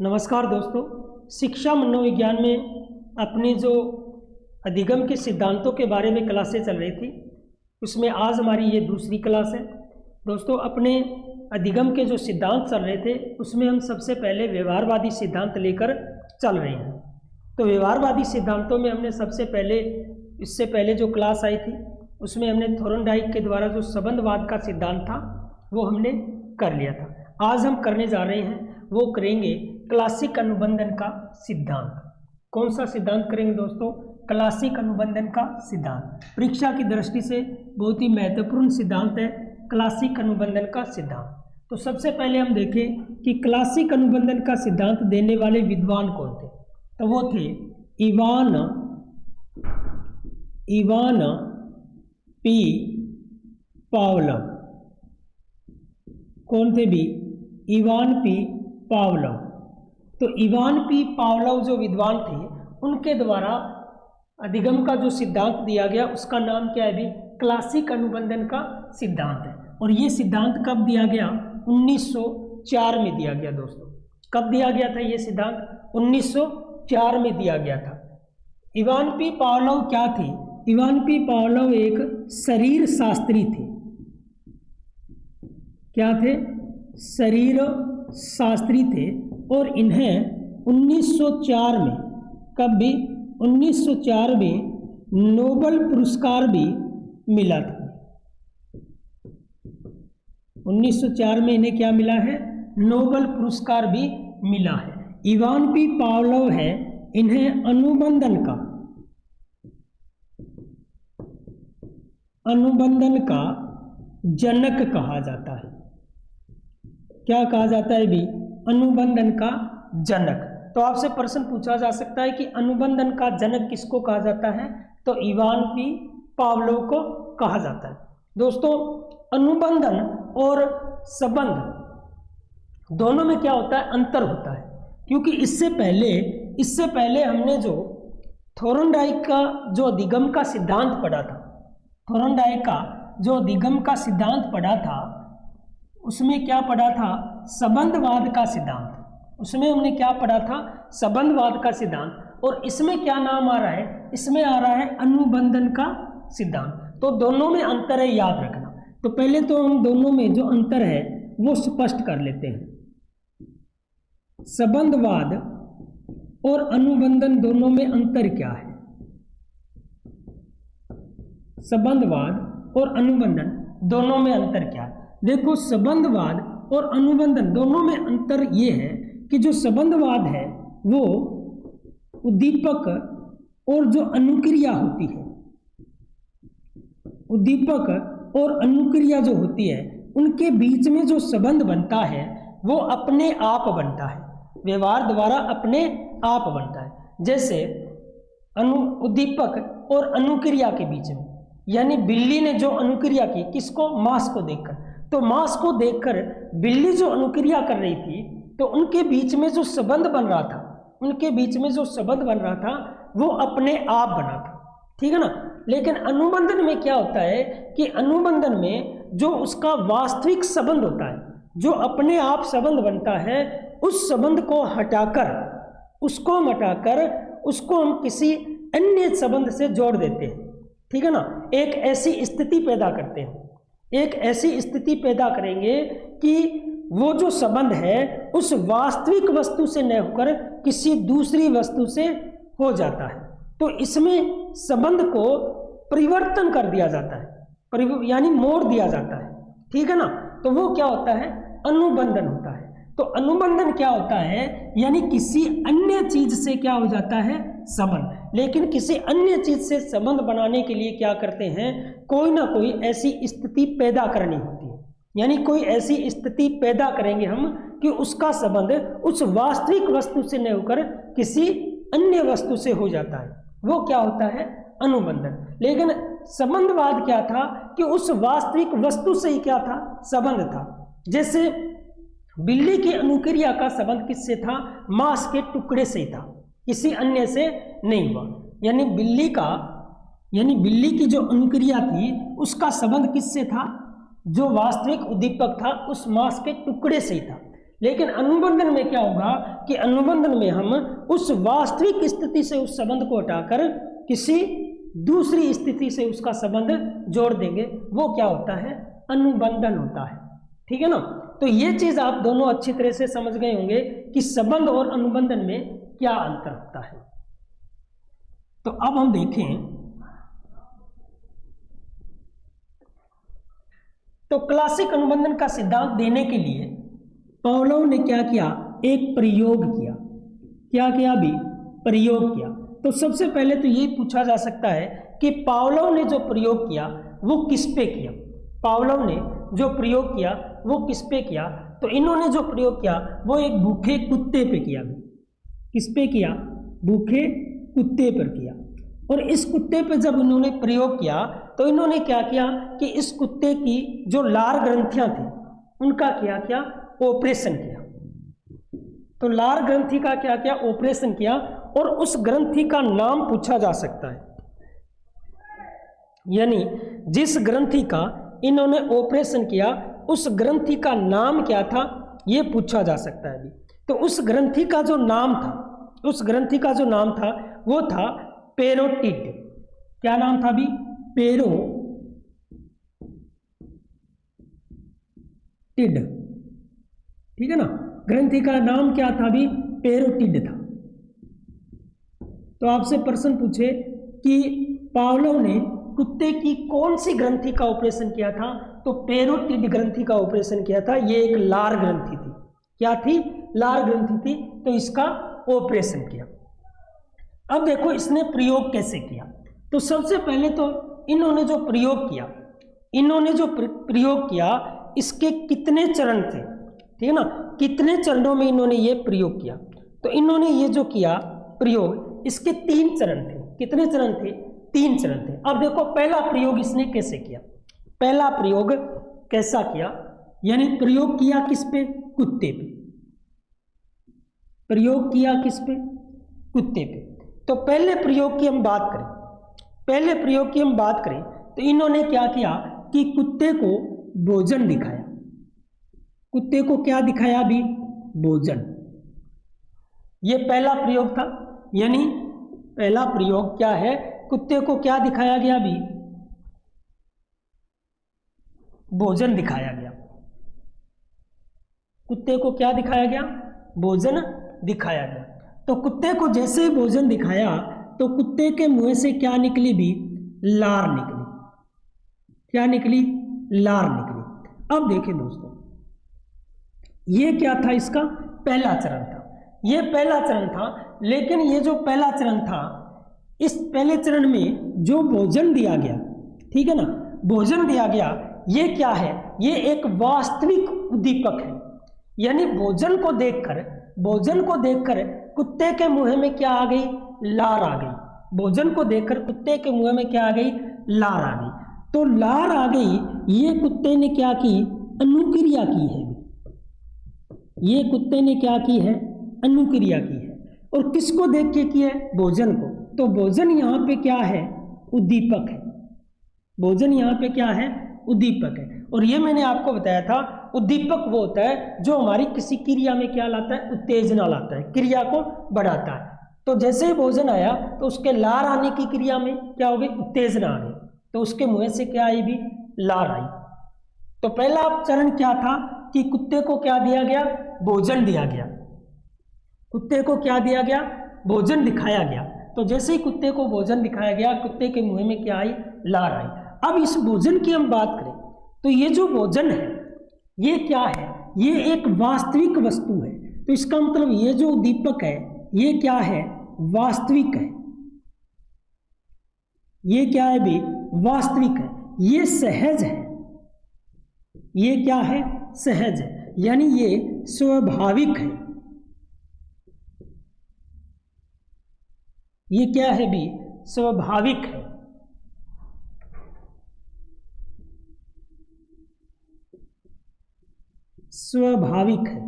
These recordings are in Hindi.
नमस्कार दोस्तों, शिक्षा मनोविज्ञान में अपनी जो अधिगम के सिद्धांतों के बारे में क्लासें चल रही थी, उसमें आज हमारी ये दूसरी क्लास है। दोस्तों, अपने अधिगम के जो सिद्धांत चल रहे थे उसमें हम सबसे पहले व्यवहारवादी सिद्धांत लेकर चल रहे हैं। तो व्यवहारवादी सिद्धांतों में हमने सबसे पहले, इससे पहले जो क्लास आई थी उसमें हमने थोर्नडाइक के द्वारा जो संबंधवाद का सिद्धांत था वो हमने कर लिया था। आज हम करने जा रहे हैं, वो करेंगे क्लासिक अनुबंधन का सिद्धांत। कौन सा सिद्धांत करेंगे दोस्तों? क्लासिक अनुबंधन का सिद्धांत। परीक्षा की दृष्टि से बहुत ही महत्वपूर्ण सिद्धांत है क्लासिक अनुबंधन का सिद्धांत। तो सबसे पहले हम देखें कि क्लासिक अनुबंधन का सिद्धांत देने वाले विद्वान कौन थे। तो वो थे इवान पी पावलोव। कौन थे भी? Ivan P Pavlov. तो इवान पी पावलोव जो विद्वान थे, उनके द्वारा अधिगम का जो सिद्धांत दिया गया उसका नाम क्या है भी? क्लासिक अनुबंधन का सिद्धांत है। और ये सिद्धांत कब दिया गया? 1904 में दिया गया। दोस्तों, कब दिया गया था ये सिद्धांत? 1904 में दिया गया था। इवान पी पावलोव क्या थे? इवान पी पावलोव एक शरीर शास्त्री थे। क्या थे? शरीर शास्त्री थे। और इन्हें 1904 में, कब भी? 1904 में नोबेल पुरस्कार भी मिला था। 1904 में इन्हें क्या मिला है? नोबेल पुरस्कार भी मिला है। इवान पी पावलोव है, इन्हें अनुबंधन का जनक कहा जाता है। क्या कहा जाता है भी? अनुबंधन का जनक। तो आपसे प्रश्न पूछा जा सकता है कि अनुबंधन का जनक किसको कहा जाता है? तो इवान पी पावलोव को कहा जाता है। दोस्तों, अनुबंधन और संबंध दोनों में क्या होता है? अंतर होता है। क्योंकि इससे पहले हमने जो थोर्नडाइक का जो अधिगम का सिद्धांत पढ़ा था, थोर्नडाइक का जो अधिगम का सिद्धांत पढ़ा था, उसमें क्या पढ़ा था? संबंधवाद का सिद्धांत। उसमें हमने क्या पढ़ा था? संबंधवाद का सिद्धांत। और इसमें क्या नाम आ रहा है? इसमें आ रहा है अनुबंधन का सिद्धांत। तो दोनों में अंतर है, याद रखना। तो पहले तो हम दोनों में जो अंतर है वो स्पष्ट कर लेते हैं। संबंधवाद और अनुबंधन दोनों में अंतर क्या है? संबंधवाद और अनुबंधन दोनों में अंतर क्या है? देखो, संबंधवाद और अनुबंधन दोनों में अंतर ये है कि जो संबंधवाद है वो उद्दीपक और जो अनुक्रिया होती है, उद्दीपक और अनुक्रिया जो होती है, उनके बीच में जो संबंध बनता है वो अपने आप बनता है, व्यवहार द्वारा अपने आप बनता है। जैसे उद्दीपक और अनुक्रिया के बीच में, यानी बिल्ली ने जो अनुक्रिया की, किसको? मांस को देखकर। तो मांस को देखकर बिल्ली जो अनुक्रिया कर रही थी, तो उनके बीच में जो संबंध बन रहा था, वो अपने आप बना था। ठीक है ना? लेकिन अनुबंधन में क्या होता है कि अनुबंधन में जो उसका वास्तविक संबंध होता है, जो अपने आप संबंध बनता है, उस संबंध को हटाकर, उसको हम किसी अन्य संबंध से जोड़ देते हैं। ठीक है ना? एक ऐसी स्थिति पैदा करते हैं, एक ऐसी स्थिति पैदा करेंगे कि वो जो संबंध है उस वास्तविक वस्तु से न होकर किसी दूसरी वस्तु से हो जाता है। तो इसमें संबंध को परिवर्तन कर दिया जाता है, यानी मोड़ दिया जाता है। ठीक है ना? तो वो क्या होता है? अनुबंधन होता है। तो अनुबंधन क्या होता है? यानी किसी अन्य चीज से क्या हो जाता है? संबंध। लेकिन किसी अन्य चीज से संबंध बनाने के लिए क्या करते हैं? कोई ना कोई ऐसी स्थिति पैदा करनी होती है, यानी कोई ऐसी स्थिति पैदा करेंगे हम कि उसका संबंध उस वास्तविक वस्तु से न होकर किसी अन्य वस्तु से हो जाता है। वो क्या होता है? अनुबंधन। लेकिन संबंधवाद क्या था कि उस वास्तविक वस्तु से ही क्या था? संबंध था। जैसे बिल्ली की अनुक्रिया का संबंध किससे था? मांस के टुकड़े से ही था, किसी अन्य से नहीं हुआ। यानी बिल्ली की जो अनुक्रिया थी उसका संबंध किससे था? जो वास्तविक उद्दीपक था उस मांस के टुकड़े से ही था। लेकिन अनुबंधन में क्या होगा कि अनुबंधन में हम उस वास्तविक स्थिति से उस संबंध को हटाकर किसी दूसरी स्थिति से उसका संबंध जोड़ देंगे, वो क्या होता है, अनुबंधन होता है। ठीक है ना। तो ये चीज आप दोनों अच्छी तरह से समझ गए होंगे कि संबंध और अनुबंधन में क्या अंतर होता है। तो अब हम देखें तो क्लासिक अनुबंधन का सिद्धांत देने के लिए पावलोव ने क्या किया, एक प्रयोग किया। क्या किया भी, प्रयोग किया। तो सबसे पहले तो ये पूछा जा सकता है कि पावलोव ने जो प्रयोग किया वो किस पे किया। पावलोव ने जो प्रयोग किया वो किस पे किया, तो इन्होंने जो प्रयोग किया वो एक भूखे कुत्ते पे किया। किस पे किया, भूखे कुत्ते पर किया। और इस कुत्ते पे जब इन्होंने प्रयोग किया तो इन्होंने क्या किया कि इस कुत्ते की जो लार ग्रंथियां थी उनका क्या किया, ऑपरेशन किया। तो लार ग्रंथि का क्या किया, ऑपरेशन किया। और उस ग्रंथि का नाम पूछा जा सकता है, यानी जिस ग्रंथि का इन्होंने ऑपरेशन किया उस ग्रंथि का नाम क्या था, यह पूछा जा सकता है। तो उस ग्रंथि का जो नाम था, उस ग्रंथि का जो नाम था वो था पेरोटिड। क्या नाम था भी, पेरोटिड। ठीक है ना। ग्रंथि का नाम क्या था भी, पेरोटिड था। तो आपसे प्रश्न पूछे कि पावलोव ने कुत्ते की कौन सी ग्रंथि का ऑपरेशन किया था, तो पेरोटिड ग्रंथि का ऑपरेशन किया था। ये एक लार ग्रंथि थी। क्या थी, लार ग्रंथि थी। तो इसका ऑपरेशन किया। अब देखो इसने प्रयोग कैसे किया। तो सबसे पहले तो इन्होंने जो प्रयोग किया, इसके कितने चरण थे, ठीक है ना, कितने चरणों में इन्होंने ये प्रयोग किया। तो इन्होंने ये जो किया प्रयोग, इसके 3 चरण थे। कितने चरण थे, 3 चरण थे। अब देखो पहला प्रयोग इसने कैसे किया। पहला प्रयोग कैसा किया, यानी प्रयोग किया किस पे, कुत्ते पे। प्रयोग किया किस पे, कुत्ते पे। तो पहले प्रयोग की हम बात करें, तो इन्होंने क्या किया कि कुत्ते को भोजन दिखाया। कुत्ते को क्या दिखाया भी, भोजन। ये पहला प्रयोग था। यानी पहला प्रयोग क्या है, कुत्ते को क्या दिखाया गया भी, भोजन दिखाया गया। कुत्ते को क्या दिखाया गया, भोजन दिखाया गया। तो कुत्ते को जैसे ही भोजन दिखाया तो कुत्ते के मुंह से क्या निकली भी, लार निकली। क्या निकली, लार निकली। अब देखें दोस्तों, ये क्या था, इसका पहला चरण था। ये पहला चरण था, लेकिन ये जो पहला चरण था, इस पहले चरण में जो भोजन दिया गया, ठीक है ना, भोजन दिया गया, ये क्या है, ये एक वास्तविक उद्दीपक है। यानी भोजन को देखकर कुत्ते के मुंह में क्या आ गई, लार आ गई। भोजन को देखकर कुत्ते के मुंह में क्या आ गई, लार आ गई। तो लार आ गई, ये कुत्ते ने क्या की, अनुक्रिया की है। ये कुत्ते ने क्या की है, अनुक्रिया की है। और किसको देख के की है, भोजन को। तो भोजन यहाँ पे क्या है, उद्दीपक है। भोजन यहाँ पे क्या है, उद्दीपक है। और ये मैंने आपको बताया था, उद्दीपक वो होता है जो हमारी किसी क्रिया में क्या लाता है, उत्तेजना लाता है, क्रिया को बढ़ाता है। तो जैसे ही भोजन आया तो उसके लार आने की क्रिया में क्या हो गई, उत्तेजना आ गई। तो उसके मुंह से क्या आई भी, लार आई। तो पहला चरण क्या था कि कुत्ते को क्या दिया गया, भोजन दिया गया। कुत्ते को क्या दिया गया, भोजन दिखाया गया। तो जैसे ही कुत्ते को भोजन दिखाया गया, कुत्ते के मुंह में क्या आई, लार आई। अब इस भोजन की हम बात करें तो ये जो भोजन है ये क्या है, ये एक वास्तविक वस्तु है। तो इसका मतलब ये जो उद्दीपक है ये क्या है, वास्तविक है। ये क्या है भी, वास्तविक है। ये सहज है। ये क्या है, सहज है, यानी ये स्वाभाविक है। ये क्या है भी, स्वाभाविक है। स्वाभाविक है,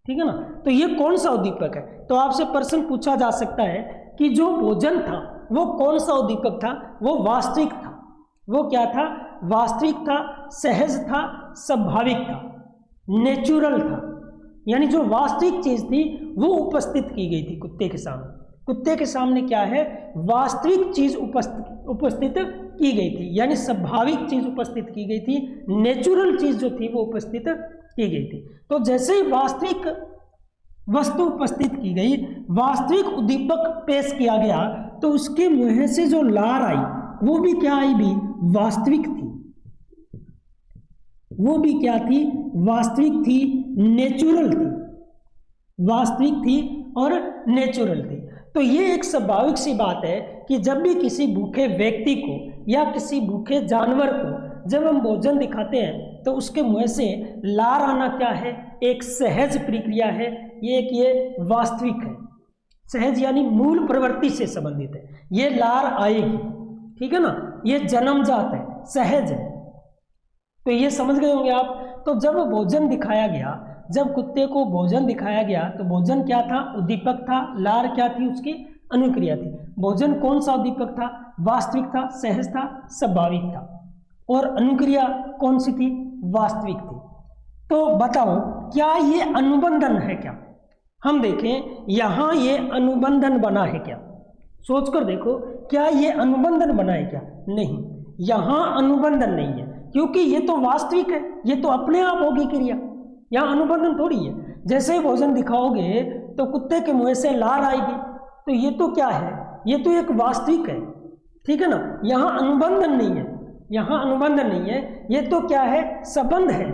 ठीक है ना। तो ये कौन सा उद्दीपक है, तो आपसे प्रश्न पूछा जा सकता है कि जो भोजन था वो कौन सा उद्दीपक था, वो वास्तविक था। वो क्या था, वास्तविक था, सहज था, स्वाभाविक था। नेचुरल था, यानी जो वास्तविक चीज थी वो उपस्थित की गई थी कुत्ते के सामने। कुत्ते के सामने क्या है, वास्तविक चीज उपस्थित की गई थी, यानी स्वाभाविक चीज उपस्थित की गई थी, नेचुरल चीज जो थी वो उपस्थित की गई थी। तो जैसे ही वास्तविक वस्तु उपस्थित की गई, वास्तविक उद्दीपक पेश किया गया, तो उसके मुंह से जो लार आई वो भी क्या आई, भी वास्तविक थी। वो भी क्या थी, वास्तविक थी, नेचुरल थी, वास्तविक थी और नेचुरल थी। तो ये एक स्वाभाविक सी बात है कि जब भी किसी भूखे व्यक्ति को या किसी भूखे जानवर को जब हम भोजन दिखाते हैं तो उसके मुंह से लार आना क्या है, एक सहज प्रक्रिया है, ये वास्तविक है। सहज यानी मूल प्रवृत्ति से संबंधित है, ये लार आएगी, ठीक है ना, ये जन्मजात है, सहज है। तो ये समझ गए होंगे आप। तो जब भोजन दिखाया गया, जब कुत्ते को भोजन दिखाया गया तो भोजन क्या था, उद्दीपक था, लार क्या थी, उसकी अनुक्रिया थी। भोजन कौन सा उद्दीपक था, वास्तविक था, सहज था, स्वाभाविक था, और अनुक्रिया कौन सी थी, वास्तविक थी। तो बताओ क्या ये अनुबंधन है क्या? हम देखें यहां ये अनुबंधन बना है क्या, सोचकर देखो, क्या ये अनुबंधन बना है क्या? नहीं, यहां अनुबंधन नहीं है, क्योंकि ये तो वास्तविक है, ये तो अपने आप होगी क्रिया, यहाँ अनुबंधन थोड़ी है। जैसे ही भोजन दिखाओगे तो कुत्ते के मुंह से लार आएगी, तो ये तो क्या है, ये तो एक वास्तविक है, ठीक है ना, यहाँ अनुबंधन नहीं है, यहाँ अनुबंधन नहीं है, ये तो क्या है, संबंध है,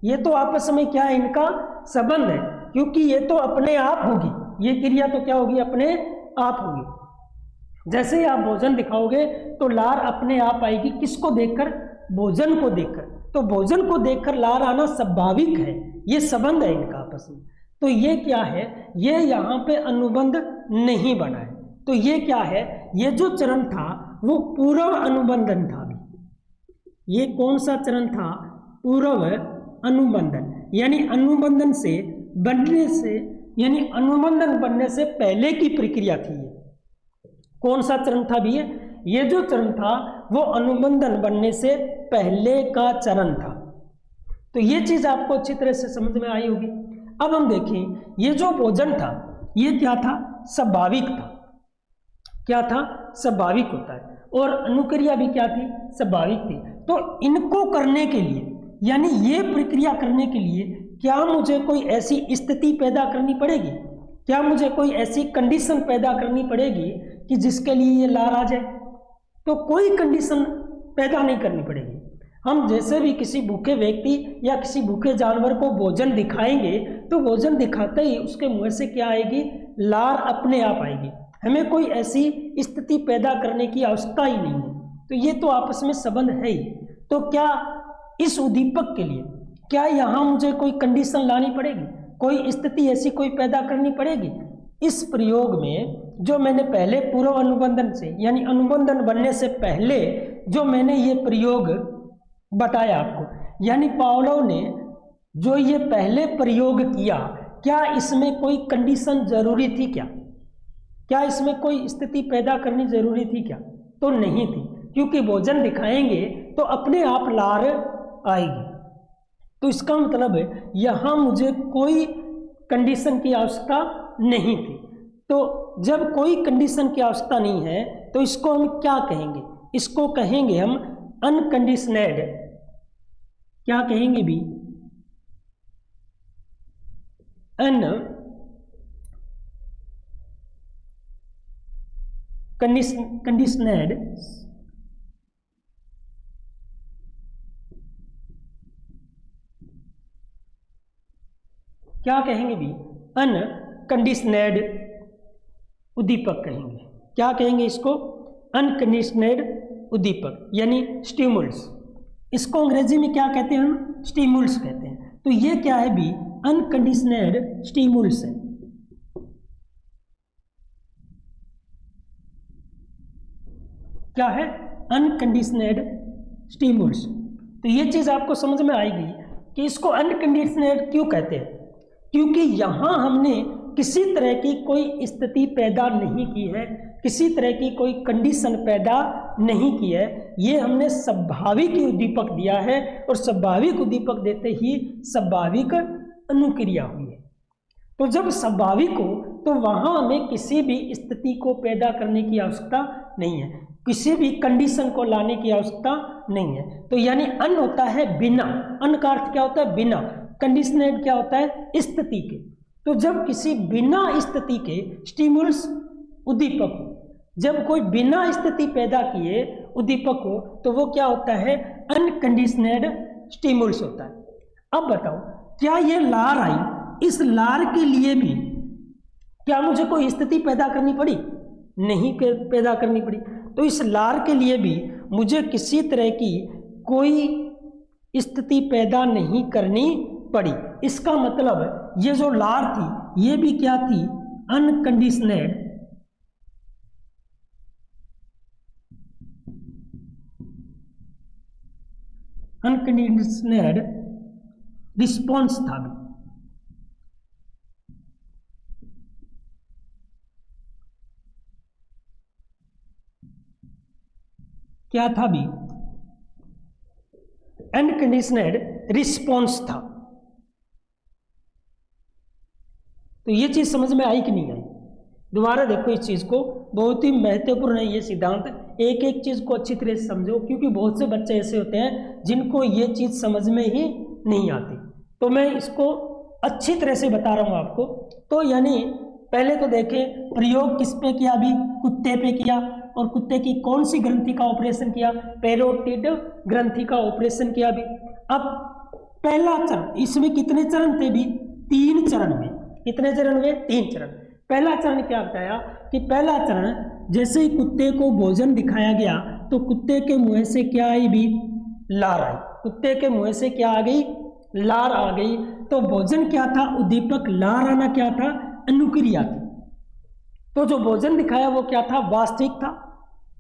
ये तो आपस में क्या है, इनका संबंध है, क्योंकि ये तो अपने आप होगी, ये क्रिया तो क्या होगी, अपने आप होगी। जैसे ही आप भोजन दिखाओगे तो लार अपने आप आएगी, किसको देखकर, भोजन को देखकर। तो भोजन को देखकर लार आना स्वाभाविक है, ये संबंध है इनका आपस में। तो ये क्या है, ये यहाँ पे अनुबंध नहीं बना है। तो ये क्या है, ये जो चरण था वो पूर्व अनुबंधन था। ये कौन सा चरण था, पूर्व अनुबंधन, यानी अनुबंधन से बनने से, यानी अनुबंधन बनने से पहले की प्रक्रिया थी। ये कौन सा चरण था भी, ये जो चरण था वो अनुबंधन बनने से पहले का चरण था। तो ये चीज आपको अच्छी तरह से समझ में आई होगी। अब हम देखें, ये जो भोजन था ये क्या था, स्वाभाविक था। क्या था, स्वाभाविक होता है, और अनुक्रिया भी क्या थी, स्वाभाविक थी। तो इनको करने के लिए, यानी ये प्रक्रिया करने के लिए क्या मुझे कोई ऐसी स्थिति पैदा करनी पड़ेगी, क्या मुझे कोई ऐसी कंडीशन पैदा करनी पड़ेगी कि जिसके लिए ये लार आ जाए? तो कोई कंडीशन पैदा नहीं करनी पड़ेगी। हम जैसे भी किसी भूखे व्यक्ति या किसी भूखे जानवर को भोजन दिखाएंगे तो भोजन दिखाते ही उसके मुंह से क्या आएगी, लार अपने आप आएगी, हमें कोई ऐसी स्थिति पैदा करने की आवश्यकता ही नहीं है। तो ये तो आपस में संबंध है ही। तो क्या इस उद्दीपक के लिए क्या यहाँ मुझे कोई कंडीशन लानी पड़ेगी, कोई स्थिति ऐसी कोई पैदा करनी पड़ेगी? इस प्रयोग में जो मैंने पहले पूर्व अनुबंधन से, यानी अनुबंधन बनने से पहले जो मैंने ये प्रयोग बताया आपको, यानी पावलोव ने जो ये पहले प्रयोग किया, क्या इसमें कोई कंडीशन जरूरी थी क्या? क्या इसमें कोई स्थिति पैदा करनी जरूरी थी क्या? तो नहीं थी, क्योंकि भोजन दिखाएंगे तो अपने आप लार आएगी। तो इसका मतलब है यहाँ मुझे कोई कंडीशन की आवश्यकता नहीं थी। तो जब कोई कंडीशन की आवश्यकता नहीं है तो इसको हम क्या कहेंगे, इसको कहेंगे हम अनकंडीशनड। क्या कहेंगे भी, अनकंडीशनड क्या कहेंगे भी, अनकंडीशनड उद्दीपक कहेंगे। क्या कहेंगे इसको, अनकंडीशनड उद्दीपक, यानी स्टिमुल्स। इसको अंग्रेजी में क्या कहते हैं हम, स्टिमुल्स कहते हैं। तो ये क्या है भी, अनकंडीशनड स्टिमुल्स है। क्या है, अनकंडीशनड स्टिमुल्स। तो ये चीज आपको समझ में आएगी कि इसको अनकंडीशनड क्यों कहते हैं, क्योंकि यहां हमने किसी तरह की कोई स्थिति पैदा नहीं की है, किसी तरह की कोई कंडीशन पैदा नहीं की है, ये हमने स्वाभाविक उद्दीपक दिया है और स्वाभाविक उद्दीपक देते ही स्वाभाविक अनुक्रिया हुई है। तो जब स्वाभाविक हो तो वहां हमें किसी भी स्थिति को पैदा करने की आवश्यकता नहीं है, किसी भी कंडीशन को लाने की आवश्यकता नहीं है। तो यानी अन होता है बिना, अन का अर्थ क्या होता है बिना, कंडीशनेड क्या होता है स्थिति के। तो जब किसी बिना स्थिति के स्टिमुलस उद्दीपक हो, जब कोई बिना स्थिति पैदा किए उद्दीपक हो तो वो क्या होता है अनकंडीशनेड स्टिमुलस होता है। अब बताओ क्या ये लार आई, इस लार के लिए भी क्या मुझे कोई स्थिति पैदा करनी पड़ी? नहीं पैदा करनी पड़ी। तो इस लार के लिए भी मुझे किसी तरह की कोई स्थिति पैदा नहीं करनी पड़ी। इसका मतलब ये जो लार थी ये भी क्या थी अनकंडीशनेड रिस्पॉन्स था भी। क्या था भी अनकंडीशनेड रिस्पॉन्स था। तो ये चीज समझ में आई कि नहीं आई? दोबारा देखो इस चीज को, बहुत ही महत्वपूर्ण है ये सिद्धांत। एक एक चीज को अच्छी तरह से समझो, क्योंकि बहुत से बच्चे ऐसे होते हैं जिनको ये चीज समझ में ही नहीं आती। तो मैं इसको अच्छी तरह से बता रहा हूं आपको। तो यानी पहले तो देखें प्रयोग किस पे किया? अभी कुत्ते पे किया, और कुत्ते की कौन सी ग्रंथि का ऑपरेशन किया? पैरोटिड ग्रंथि का ऑपरेशन किया भी। अब पहला चरण, इसमें कितने चरण थे भी? 3 चरण में। कितने चरण में? 3 चरण। पहला चरण क्या बताया कि पहला चरण जैसे ही कुत्ते को भोजन दिखाया गया तो कुत्ते के मुंह से क्या आई भी? लार आई। कुत्ते के मुंह से क्या आ गई? लार आ गई। तो भोजन क्या था? उद्दीपक। लार आना क्या था? अनुक्रिया थी। तो जो भोजन दिखाया वो क्या था? वास्तविक था,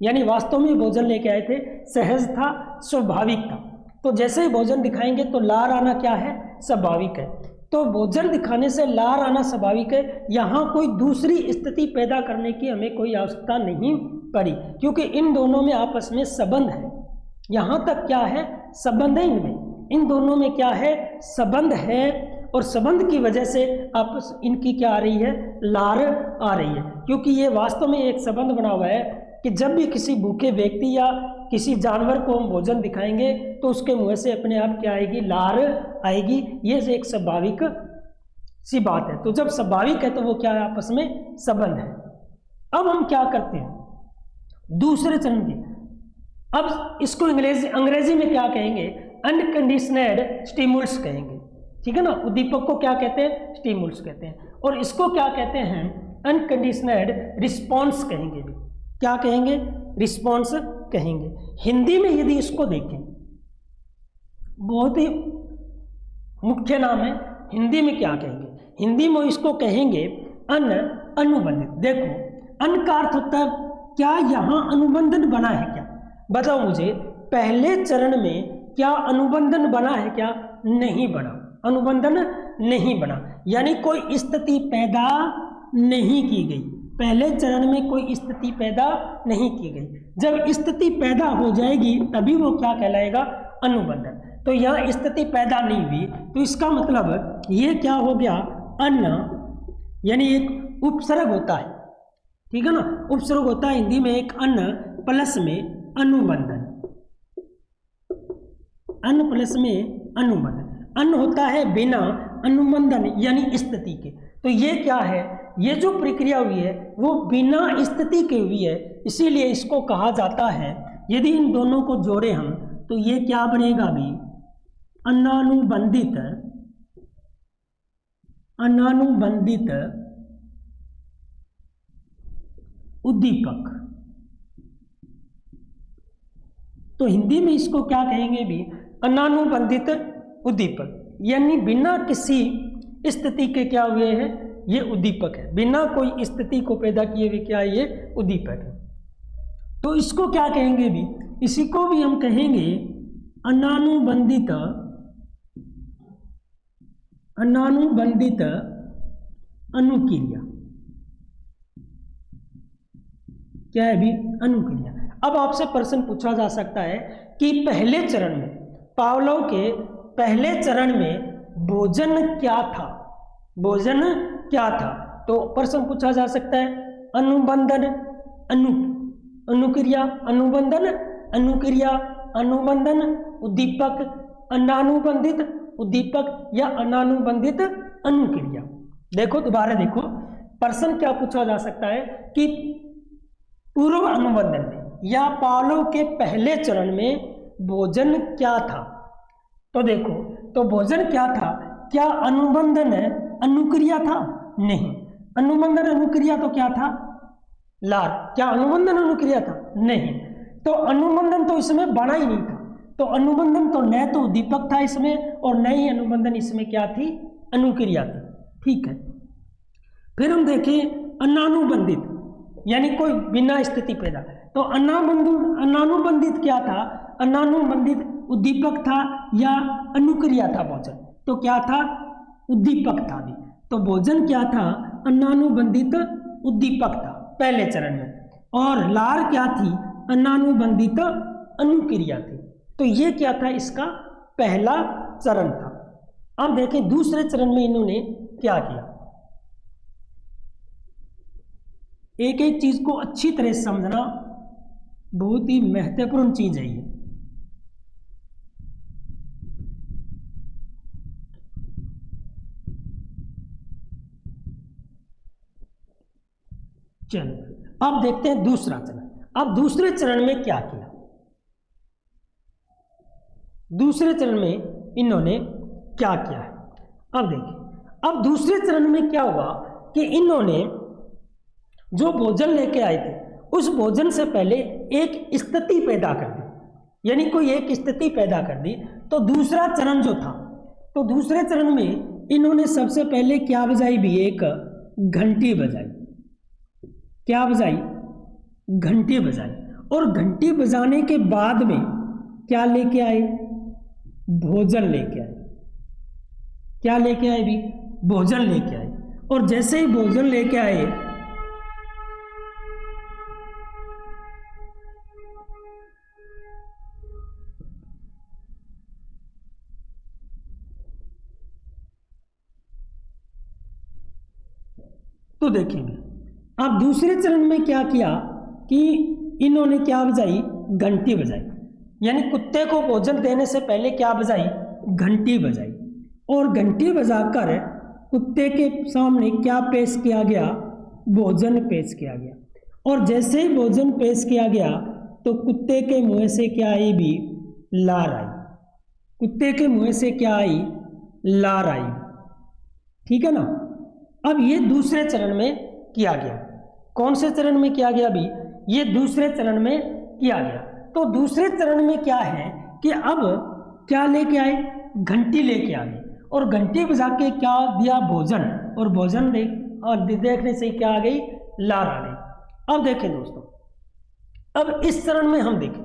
यानी वास्तव में भोजन लेके आए थे, सहज था, स्वाभाविक था। तो जैसे ही भोजन दिखाएंगे तो लार आना क्या है? स्वाभाविक है। तो भोजन दिखाने से लार आना स्वाभाविक है। यहाँ कोई दूसरी स्थिति पैदा करने की हमें कोई आवश्यकता नहीं पड़ी, क्योंकि इन दोनों में आपस में संबंध है। यहाँ तक क्या है? संबंध है इनमें, इन दोनों में क्या है? संबंध है, और संबंध की वजह से आपस इनकी क्या आ रही है? लार आ रही है। क्योंकि ये वास्तव में एक संबंध बना हुआ है कि जब भी किसी भूखे व्यक्ति या किसी जानवर को हम भोजन दिखाएंगे तो उसके मुंह से अपने आप क्या आएगी? लार आएगी। ये एक स्वाभाविक सी बात है। तो जब स्वाभाविक है तो वो क्या है? आपस में संबंध है। अब हम क्या करते हैं दूसरे चरण के, अब इसको अंग्रेजी में क्या कहेंगे? अनकंडीशनेड स्टिमुलस कहेंगे। ठीक है ना? उद्दीपक को क्या कहते हैं? स्टिमुलस कहते हैं। और इसको क्या कहते हैं? अनकंडीशनेड रिस्पॉन्स कहेंगे भी। क्या कहेंगे? रिस्पॉन्स कहेंगे। हिंदी में यदि इसको देखें, बहुत ही मुख्य नाम है। हिंदी में क्या कहेंगे? हिंदी में इसको कहेंगे अनुबंधित। देखो अन का अर्थ होता है क्या यहाँ अनुबंधन बना है क्या? बताओ मुझे, पहले चरण में क्या अनुबंधन बना है क्या? नहीं बना, अनुबंधन नहीं बना, यानी कोई स्थिति पैदा नहीं की गई। पहले चरण में कोई स्थिति पैदा नहीं की गई। जब स्थिति पैदा हो जाएगी तभी वो क्या कहलाएगा? अनुबंधन। तो यहाँ स्थिति पैदा नहीं हुई, तो इसका मतलब ये क्या हो गया? अन्न, यानी एक उपसर्ग होता है। ठीक है ना? उपसर्ग होता है हिंदी में एक अन्न प्लस में अनुबंधन। अन्न प्लस में अनुबंधन। अन्न होता है बिना अनुबंधन यानी स्थिति के। तो ये क्या है? ये जो प्रक्रिया हुई है वो बिना स्थिति के हुई है, इसीलिए इसको कहा जाता है, यदि इन दोनों को जोड़े हम तो ये क्या बनेगा भी? अनानुबंधित उद्दीपक। तो हिंदी में इसको क्या कहेंगे भी? अनानुबंधित उद्दीपक, यानी बिना किसी स्थिति के क्या हुए हैं? ये उद्दीपक है। बिना कोई स्थिति को पैदा किए हुए क्या ये उद्दीपक है। तो इसको क्या कहेंगे भी? इसी को भी हम कहेंगे अनानुबंधित अनुक्रिया, क्या है भी, अनुक्रिया। अब आपसे प्रश्न पूछा जा सकता है कि पहले चरण में, पावलोव के पहले चरण में भोजन क्या था, भोजन क्या था? तो प्रश्न पूछा जा सकता है अनुबंधन, अनुक्रिया, अनुबंधन, अनुक्रिया, अनुबंधन, उद्दीपक, अनानुबंधित उद्दीपक या अनानुबंधित अनुक्रिया। देखो दोबारा देखो, प्रश्न क्या पूछा जा सकता है कि पूर्व अनुबंधन में या पावलोव के पहले चरण में भोजन क्या था? तो देखो, तो भोजन क्या था? क्या अनुबंधन अनुक्रिया था? नहीं। अनुबंधन अनुक्रिया तो क्या था? लार। क्या अनुबंधन अनुक्रिया था? नहीं। तो अनुबंधन तो इसमें बना ही नहीं था। तो अनुबंधन तो न तो उद्दीपक था इसमें और न ही अनुबंधन इसमें क्या थी? अनुक्रिया थी। ठीक है, फिर हम देखें अनानुबंधित, यानी कोई बिना स्थिति पैदा। तो अनानुबंधित क्या था? अनानुबंधित उद्दीपक था या अनुक्रिया था भोजन? तो क्या था? उद्दीपक था भी। तो भोजन क्या था? अनानुबंधित उद्दीपक था पहले चरण में। और लार क्या थी? अनानुबंधित अनुक्रिया थी। तो ये क्या था? इसका पहला चरण था। अब देखें दूसरे चरण में इन्होंने क्या किया। एक एक चीज को अच्छी तरह समझना बहुत ही महत्वपूर्ण चीज है ये। चलो अब देखते हैं दूसरा चरण। अब दूसरे चरण में क्या किया? दूसरे चरण में इन्होंने क्या किया है? अब देखिए, अब दूसरे चरण में क्या हुआ कि इन्होंने जो भोजन लेके आए थे उस भोजन से पहले एक स्थिति पैदा कर दी, यानी कोई एक स्थिति पैदा कर दी। तो दूसरा चरण जो था, तो दूसरे चरण में इन्होंने सबसे पहले क्या बजाई भी? एक घंटी बजाई। क्या बजाई? घंटी बजाई। और घंटी बजाने के बाद में क्या लेके आए? भोजन लेके आए। क्या लेके आए भी? भोजन लेके आए। और जैसे ही भोजन लेके आए तो देखेंगे अब दूसरे चरण में क्या किया कि इन्होंने क्या बजाई? घंटी बजाई। यानी कुत्ते को भोजन देने से पहले क्या बजाई? घंटी बजाई। और घंटी बजाकर कुत्ते के सामने क्या पेश किया गया? भोजन पेश किया गया। और जैसे ही भोजन पेश किया गया तो कुत्ते के मुंह से क्या आई भी? लार आई। कुत्ते के मुंह से क्या आई? लार आई। ठीक है ना। अब ये दूसरे चरण में किया गया। कौन से चरण में किया गया भी? ये दूसरे चरण में किया गया। तो दूसरे चरण में क्या है कि अब क्या लेके आए? घंटी लेके आ गए। और घंटी बजा के क्या दिया? भोजन। और भोजन देखने से क्या आ गई? लार आ गई। अब देखें दोस्तों, अब इस चरण में हम देखें,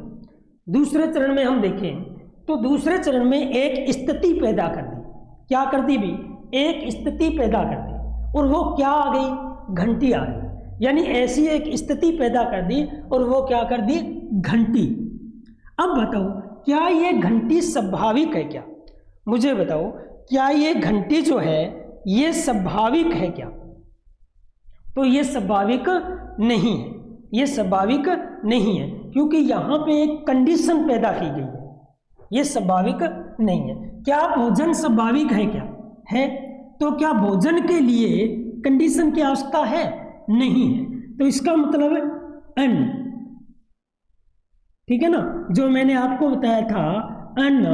दूसरे चरण में हम देखें तो दूसरे चरण में एक स्थिति पैदा कर दी। क्या कर दी भी? एक स्थिति पैदा कर दी। और वो क्या आ गई? घंटी आ गई। यानी ऐसी एक स्थिति पैदा कर दी और वो क्या कर दी? घंटी। अब बताओ, क्या ये घंटी स्वाभाविक है क्या? मुझे बताओ, क्या ये घंटी जो है ये स्वाभाविक है क्या? तो ये स्वाभाविक नहीं है। ये स्वाभाविक नहीं है क्योंकि यहाँ पे एक कंडीशन पैदा की गई है। ये स्वाभाविक नहीं है। क्या भोजन स्वाभाविक है क्या? है। तो क्या भोजन के लिए कंडीशन की आवश्यकता है? नहीं है। तो इसका मतलब अन, ठीक है ना, जो मैंने आपको बताया था अन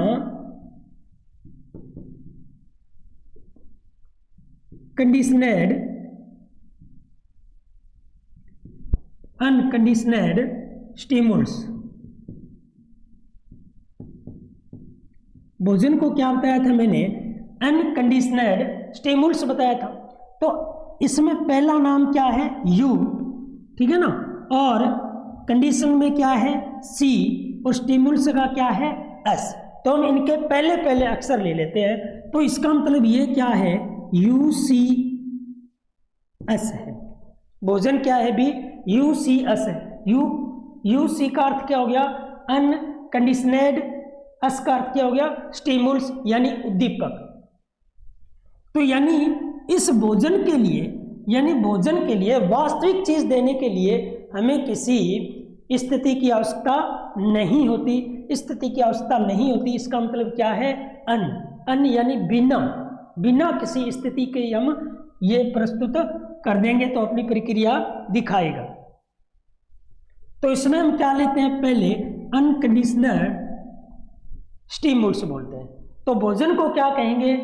कंडीशनड, अनकंडीशनड स्टिमुल्स। भोजन को क्या बताया था मैंने? अनकंडीशनड स्टिमुल्स बताया था। तो इसमें पहला नाम क्या है? यू, ठीक है ना। और कंडीशन में क्या है? सी। और स्टिमुल्स का क्या है? एस। तो हम इनके पहले पहले अक्षर ले लेते हैं। तो इसका मतलब ये क्या है? यू सी अस है। भोजन क्या है भी, यू सी अस है। यू सी का अर्थ क्या हो गया, अनकंडीशनड, अस का अर्थ क्या हो गया, स्टिमुल्स यानी उद्दीपक। तो यानी इस भोजन के लिए, यानी भोजन के लिए वास्तविक चीज देने के लिए हमें किसी स्थिति की आवश्यकता नहीं होती, स्थिति की आवश्यकता नहीं होती। इसका मतलब क्या है, अन यानी बिना, बिना किसी स्थिति के हम ये प्रस्तुत कर देंगे तो अपनी प्रक्रिया दिखाएगा। तो इसमें हम क्या लेते हैं, पहले अनकंडीशनल स्टिमुल्स बोलते हैं। तो भोजन को क्या कहेंगे,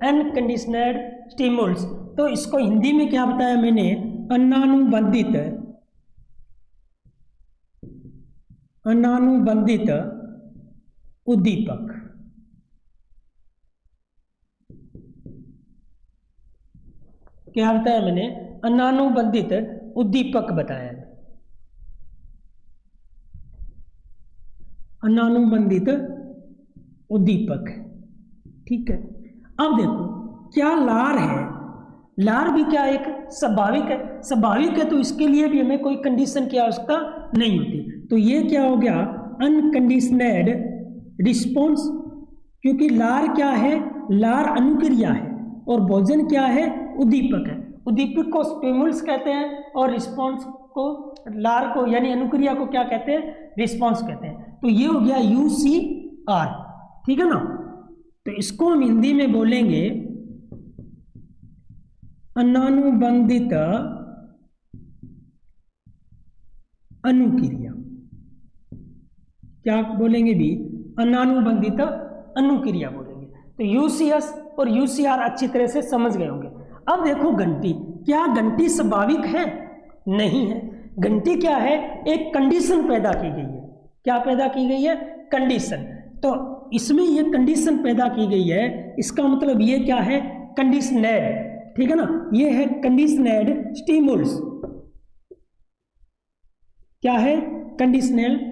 अनकंडीशनल स्टिमुल्स। तो इसको हिंदी में क्या बताया मैंने, अनानुबंधित, अनानुबंधित उद्दीपक। क्या बताया मैंने, अनानुबंधित उद्दीपक बताया, अनानुबंधित उद्दीपक। ठीक है, अब देखो क्या लार है, लार भी क्या एक स्वाभाविक है, स्वाभाविक है तो इसके लिए भी हमें कोई कंडीशन की आवश्यकता नहीं होती। तो ये क्या हो गया, अनकंडीशनड रिस्पॉन्स, क्योंकि लार क्या है, लार अनुक्रिया है और भोजन क्या है, उद्दीपक है। उद्दीपक को स्टिमुल्स कहते हैं और रिस्पॉन्स को, लार को यानी अनुक्रिया को क्या कहते हैं, रिस्पॉन्स कहते हैं। तो ये हो गया UCR, ठीक है ना। तो इसको हम हिंदी में बोलेंगे अनानुबंधित अनुक्रिया। क्या बोलेंगे भी, अनानुबंधित अनुक्रिया बोलेंगे। तो UCS और UCR अच्छी तरह से समझ गए होंगे। अब देखो घंटी, क्या घंटी स्वाभाविक है, नहीं है। घंटी क्या है, एक कंडीशन पैदा की गई है। क्या पैदा की गई है, कंडीशन। तो इसमें ये कंडीशन पैदा की गई है, इसका मतलब ये क्या है, कंडीशनड, ठीक है ना। ये है कंडीशनड स्टिमुल्स। क्या है, कंडीशनड